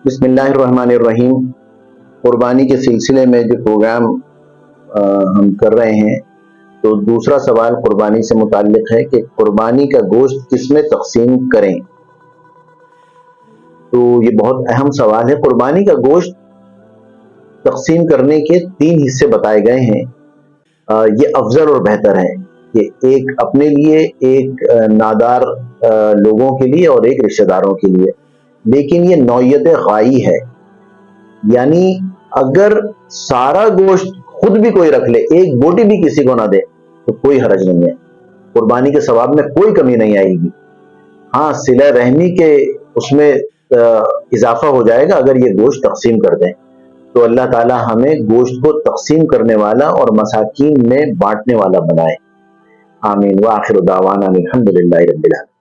بسم اللہ الرحمن الرحیم۔ قربانی کے سلسلے میں جو پروگرام ہم کر رہے ہیں، تو دوسرا سوال قربانی سے متعلق ہے کہ قربانی کا گوشت کس میں تقسیم کریں۔ تو یہ بہت اہم سوال ہے۔ قربانی کا گوشت تقسیم کرنے کے 3 حصے بتائے گئے ہیں۔ یہ افضل اور بہتر ہے کہ ایک اپنے لیے، ایک نادار لوگوں کے لیے اور ایک رشتہ داروں کے لیے، لیکن یہ نوعیت غائی ہے، یعنی اگر سارا گوشت خود بھی کوئی رکھ لے، ایک بوٹی بھی کسی کو نہ دے تو کوئی حرج نہیں ہے، قربانی کے ثواب میں کوئی کمی نہیں آئے گی۔ ہاں، صلہ رحمی کے اس میں اضافہ ہو جائے گا اگر یہ گوشت تقسیم کر دیں۔ تو اللہ تعالی ہمیں گوشت کو تقسیم کرنے والا اور مساکین میں بانٹنے والا بنائے۔ آمین۔ وآخر دعوانا الحمدللہ رب العالمین۔